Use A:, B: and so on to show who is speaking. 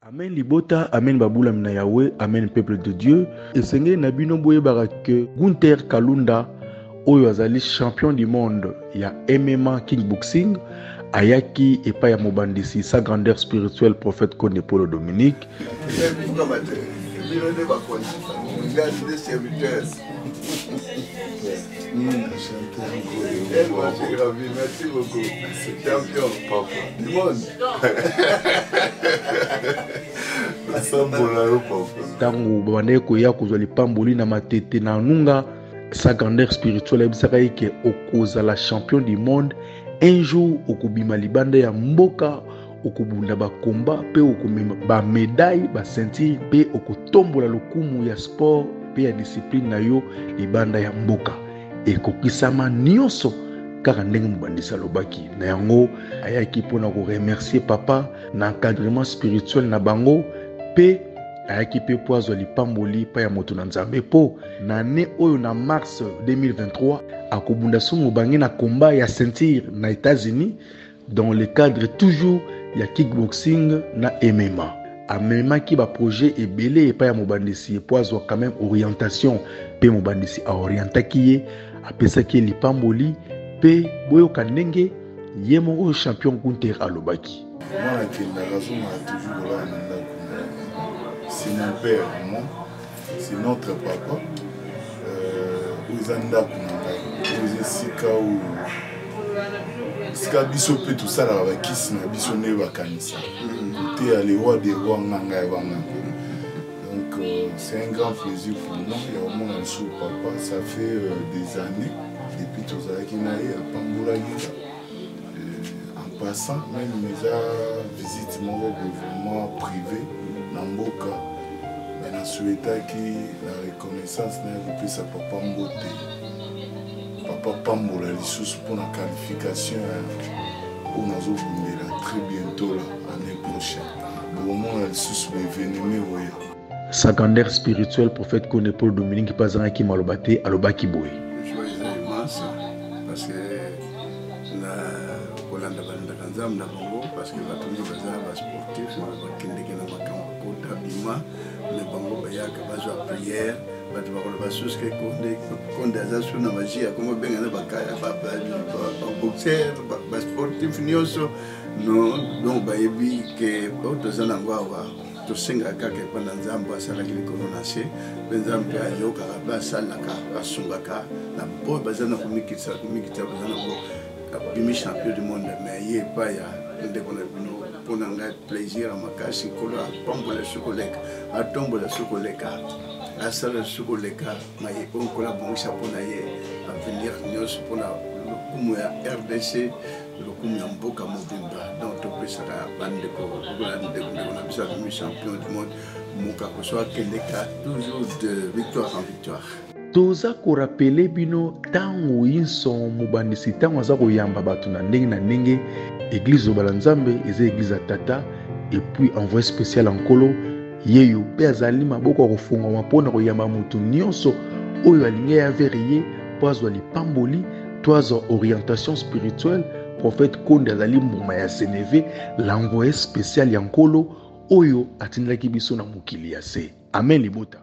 A: Amen libota, amen babula mina Yahweh, amen peuple de Dieu. Esenge na bino boye barake Gunther Kalunda oyo azali champion du monde ya MMA kickboxing ayaki epa ya mobandisi sa grandeur spirituelle prophète Konde Polo Dominique.
B: Merci beaucoup. Champion du monde.
A: Tango babandaki koya kozwa lipamboli na matete na nunga sa grandeur spirituelle ayebisaka ye ke okozala champion du monde un jour okobima libanda ya mboka okobunda bakomba mpe okomema bamedaille basentire mpe okotombola lokumu ya sport mpe ya discipline na yo libanda ya mboka ekokisama nyonso kaka ndenge mobandisi alobaki na yango ayaki mpona koremercier papa na encadrement spirituel na bango mpe ayaki mpe po azwa lipamboli mpa ya moto na nzambe mpo na ane oyo na mars 2023 akobunda so mobange na komba ya ceinture na États-Unis dans le cadre toujours ya kickboxing na MMA. Amemaki ba projet ebele epa ya mobandisi po azwa quand même orientation mpe mobandisi aorientaki ye apesaki lipamboli mpe boyoka ndenge ye moko champion Gunther alobaki.
B: C'est mon père, moi. C'est notre papa. Sika biso pe tout ça la bakisi na biso ne bakanisa. Côté aller voir des rois nganga ya banga. Donc c'est un grand plaisir pour moi et au moins sous papa ça fait des années depuis tout ça qui n'a eu à Pambola en passant même mes visite mon gouvernement privé Namboka mais na souhaita qui la reconnaissance n'a pas sa papa Mbote papa Pambola lisusu pour la qualification pour nous ouvrir très bientôt l'année prochaine au moment lisusu événement voya
A: sa grandeur spirituelle prophète Konde Polo Dominique qui passe qui malobate alobaki boy
C: parce que la Kolanda banda nzam na bongo parce que batunzi bazala ba sportif bakende na makambo kota bima na bongo bayaka bazwa prière batu bakola basuske konde azasu na magia comme benga na bakaya ba boxer ba sportif nyonso non donc bayebi ke otozana ngwawa tosenga kaka epanda nzambe asalaki likolo na se mpe nzambe ayokaka basalaka basungaka na boyo baza na komikitisa baza nango bimi champion du monde mais ye epai ya ndeko na bino mpona ngai plaisir ya makasi kolo apambola sokoleka atombola sokoleka asala sokoleka maye onkola bongisa mpona ye avenir nyonso mpona lokumu ya RDC lokumu ya mboka mobimba donc topesaka bandeko ndeko na biso abimi champion du monde moka koso akendeka toujours de victoire en victoire.
A: Toza korapele bino tango yinso mobandisi tango aza koyamba bato na ndenge église obala nzambe eza église ya tata et puis envoyé spécial nkolo yeyo mpe azali maboko akofungwama mpona koyamba moto nyonso oyo alingi avere ye mpo azwa lipamboli to azwa orientation spirituelle prophète Konde azali mbuma ya Seneve l'envoyé spécial ya nkolo oyo atindaki biso na mokili ya se. Amen libota.